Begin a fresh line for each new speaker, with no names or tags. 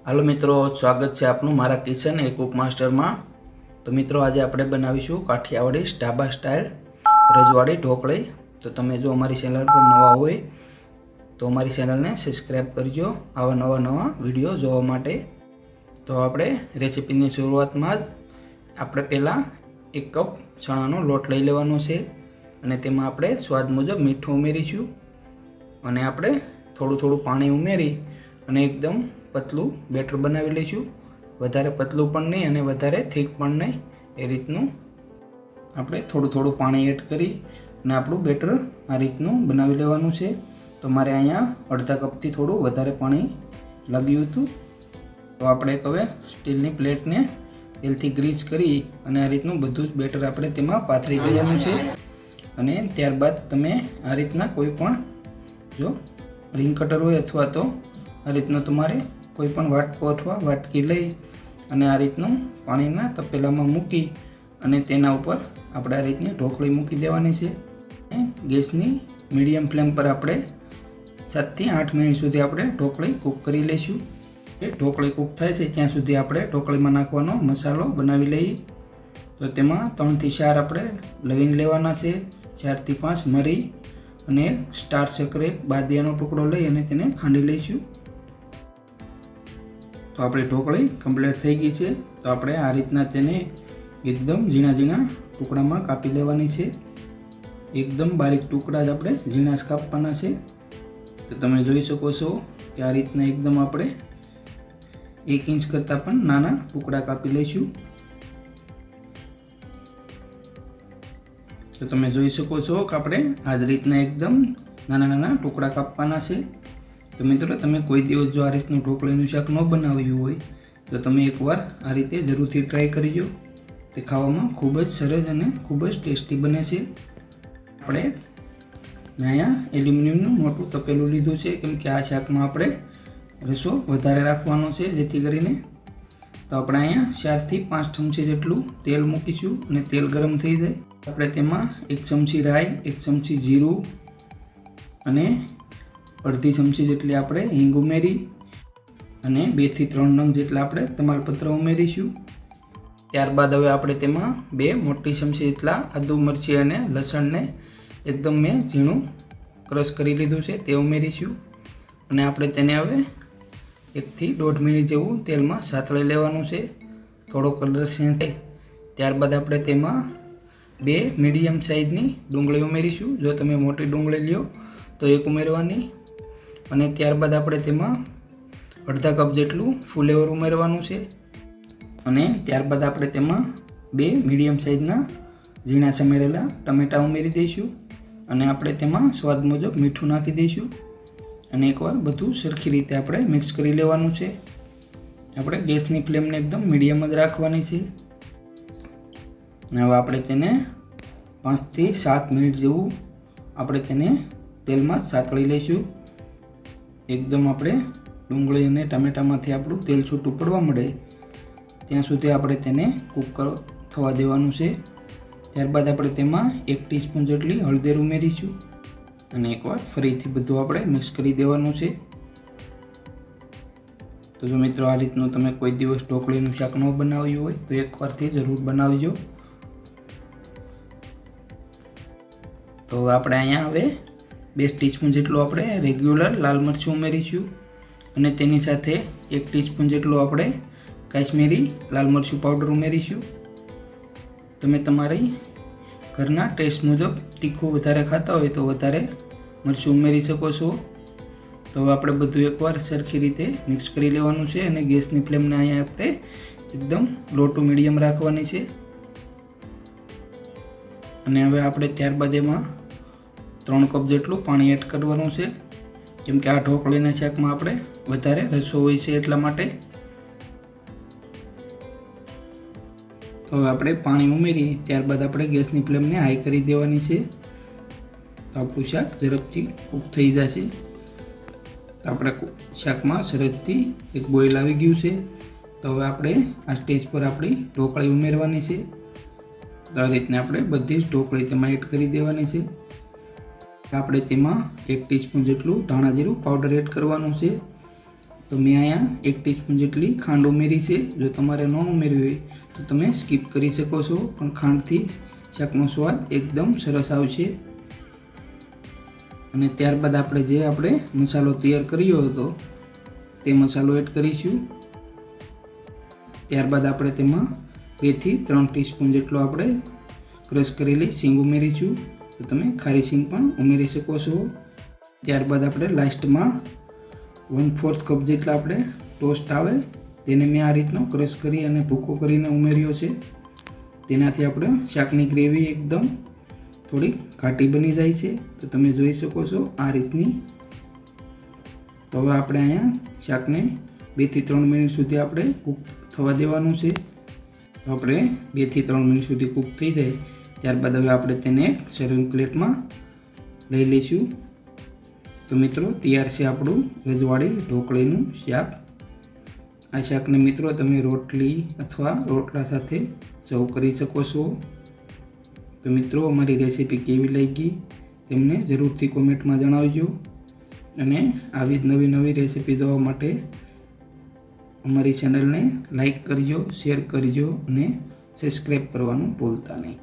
Hello मित्रों, स्वागत है आपनु मारा किचन ए कुक मास्टर में। तो मित्रों, आज आपणे बनावीशुं काठियावाड़ी ढाबा स्टाइल रजवाड़ी ढोकળી। तो तमे जो अमारी चेनल पर नवा होय तो अमारी चेनल ने सब्सक्राइब करजो आवा नवा नवा विडियो जोवा माटे। तो आपणे रेसिपीनी शुरुआत में ज आपणे पहेला 1 कप चणानो लोट लई लेवानो छे अने तेमां आपणे स्वाद मुजब मीठुं उमेरीशुं अने आपणे थोड़ुं थोड़ुं पाणी उमेरी अने एकदम पतलू बेटर बनावी लईशुं। वधारे पतलू पण नहीं अने वधारे थीक पण नहीं, ए रीतनुं आपणे थोड़ुं थोड़ुं पाणी एड करी अने आपणुं बेटर आ रीतनुं बनावी लेवानुं छे। तो मारे अहींया अर्धा कपथी थोड़ुं वधारे पाणी लाग्युं हतुं। तो आपणे हवे स्टीलनी प्लेटने तेलथी ग्रीस करी अने आ रीतनुं बधुं ज बेटर आपणे तेमां पाथरी देवानुं छे। अने त्यारबाद तमे आ रीतना कोई पण जो रिंग कटर होय अथवा तो आ रीतनो तमारे कोईपण वाटको अथवा वाटकी लई अने आ रीतनुं पाणीना तपेलामां मूकी अने तेना उपर आपणे आ रीतनी ढोकળી मूकी देवानी छे। गैसनी मीडियम फ्लेम पर आपणे 7 થી 8 मिनिट सुधी आपणे ढोकળી कूक करी लईशुं। ए ढोकળી कूक थाय छे त्यां सुधी आपणे ढोकળીमां नाखवानो मसालो बनावी लईए। तो तेमां 3 થી 4 आपणे लविंग लेवाना छे, 4 થી 5 मरी अने स्टार सक्कर एक बादियानो टुकड़ो लई अने तेने खांडी लईशुं। तो आपणी ढोकળી कम्प्लीट थई गई है। तो आपणे आ रीतना तेने एकदम झीणा झीणा टुकड़ामां कापी लेवानी छे। एकदम बारीक टुकड़ा ज आपणे झीणा ज कापवाना छे। तो तमे जोई शको छो कि आ रीतना एकदम आपणे 1 इंच करता पण नाना टुकड़ा कापी लईशुं। तो तमे जोई शको छो कि आपणे आ ज रीतना एकदम नाना नाना टुकड़ा कापवाना छे। तो मित्रों, तमे कोई दिवस जो आ रीतनुं ढोकળીનું શાક न बनाव्युं होय तो तमे एकवार आ रीते जरूरथी ट्राय करजो। ते खावामां खूब ज सरस अने खूब ज टेस्टी बने छे। आपणे अहींया एल्युमिनियमनुं मोटुं तपेલું લીધું છે કેમ કે આ શાકમાં આપણે રસો વધારે રાખવાનો છે જેથી કરીને। તો આપણે અહીંયા 4 થી 5 ચમચી જેટલું તેલ મૂકીશું અને તેલ ગરમ થઈ જાય આપણે તેમાં 1 ચમચી રાઈ, 1 ચમચી જીરું અને अर्धी चमची जेटली आपणे हींग उमेरी अने 2 થી 3 नंग जेटला आपणे तमालपत्र उमेरीशुं। त्यारबाद हवे आपणे तेमां 2 मोटी चमची जेटला आदु मरची अने लसणने एकदम मैं झीणुं क्रश करी लीधुं छे ते उमेरीशुं अने आपणे तेने हवे 1 થી 1.5 मिनिट जेवुं तेलमां सातळी लेवानुं छे। थोड़ो कलर चेंज थाय त्यारबाद आपणे तेमां 2 मीडियम साइजनी डूंगળી उमेरीशुं। जो तमे मोटी डूंगળી ल्यो तो 1 उमेरवानी अने त्यारबाद आपणे तेमां अर्धा कप जेटलुं फुलेवर उमेरवानुं छे अने त्यारबाद आपणे तेमां 2 मीडियम साइजना झीणा समारेला टमेटा उमेरी दईशुं अने आपणे तेमां स्वाद मुजब मीठुं नाखी दईशुं अने एकवार बधुं सरखी रीते आपणे मिक्स करी लेवानुं छे। आपणे गैसनी फ्लेमने एकदम मीडियम ज राखवानी छे। हवे आपणे तेने 5 થી 7 मिनिट जेवुं आपणे तेने तेलमां सातળી लईशुं। एकदम आपणे डूंगળી अने टमेटामांथी आपणुं तेल छूटुं पड़वा मळे त्यां सुधी आपणे तेने कूक थवा देवानुं छे। त्यारबाद आपणे तेमां 1 टीस्पून जेटली हळદર उमेरीशुं अने एकवार फरीथी बधुं आपणे मिक्स करी देवानुं छे। तो जो मित्रों, आ रीतनुं तमे कोई दिवस ढोकળીનું શાક न बनाव्युं होय तो एकवारथी जरूर बनावजो। तो आपणे अहींया हवे 2 टीस्पून जेटલું આપણે રેગ્યુલર લાલ મરચું ઉમેરીશું અને તેની સાથે 1 ટીસ્પૂન જેટલું આપણે કાશ્મીરી લાલ મરચું પાવડર ઉમેરીશું। તમે તમારી ઘરના ટેસ્ટ મુજબ તીખું વધારે ખાતા હોય તો વધારે મરચું ઉમેરી શકો છો। તો હવે આપણે બધું એકવાર સરખી રીતે મિક્સ કરી લેવાનું છે અને ગેસની ફ્લેમને અહીંયા આપણે એકદમ લો ટુ મીડિયમ રાખવાની છે અને હવે આપણે ત્યારબાદ એમાં 3 कप जेटलुं पाणी एड करवानुं छे केम के आ ढोकળીના શાકમાં આપણે વધારે રસો હોય છે એટલા માટે। તો આપણે પાણી ઉમેરી ત્યારબાદ આપણે ગેસની ફ્લેમને હાઈ કરી દેવાની છે। તો આપણું શાક ઝડપથી કૂક થઈ જશે। તો આપણે શાકમાં સરસથી એક બોઇલ આવી ગયું છે। તો હવે આપણે આ સ્ટેજ પર આપણી ઢોકળી ઉમેરવાની છે। તો આ રીતના આપણે બધી જ ઢોકળી તેમાં એડ કરી દેવાની છે। આપણે તેમાં 1 ટીસ્પૂન જેટલું ધાણા જીરું પાવડર એડ કરવાનું છે। તો તો મેં અહીંયા 1 ટીસ્પૂન જેટલી ખાંડ ઉમેરી છે. જો તમારે ન ઉમેરવી હોય તો તમે સ્કીપ કરી શકો છો, પણ ખાંડથી શાકનો સ્વાદ એકદમ સરસ આવશે. અને ત્યારબાદ આપણે મસાલો તૈયાર કર્યો હતો તે મસાલો એડ કરીશું. ત્યારબાદ આપણે તેમાં 2 થી 3 ટીસ્પૂન જેટલો આપણે ક્રશ કરેલી સીંગ ઉમેરીશું. તો તમે ખારી સીંગ પણ ઉમેરી શકો છો. ત્યારબાદ આપણે લાસ્ટમાં 1/4 કપ જેટલા આપણે ટોસ્ટ આવે તેને મેં આ રીતનો ક્રશ કરી અને ભૂકો કરીને ઉમેર્યો છે. તેનાથી આપણે શાકની ગ્રેવી એકદમ થોડી ઘાટી બની જાય છે. તો તમે જોઈ શકો છો આ રીતની. તો હવે આપણે અહીંયા શાકને 2 થી 3 મિનિટ સુધી આપણે કૂક થવા દેવાનું છે. તો આપણે 2 થી 3 મિનિટ સુધી કૂક થઈ જાય ત્યારબાદ હવે આપણે તેને સર્વિંગ પ્લેટમાં લઈ લઈશું. તો મિત્રો તૈયાર છે આપણું રજવાડી ઢોકળીનું શાક. આ શાકને મિત્રો તમે રોટલી અથવા રોટલા સાથે સર્વ કરી શકો છો. તો મિત્રો અમારી રેસીપી કેવી લાગી તેમને જરૂરથી કોમેન્ટમાં જણાવજો. અને આવી જ નવી રેસીપી જોવા માટે અમારી ચેનલને લાઈક કરજો, શેર કરજો અને સબસ્ક્રાઈબ કરવાનું ભૂલતા નહીં.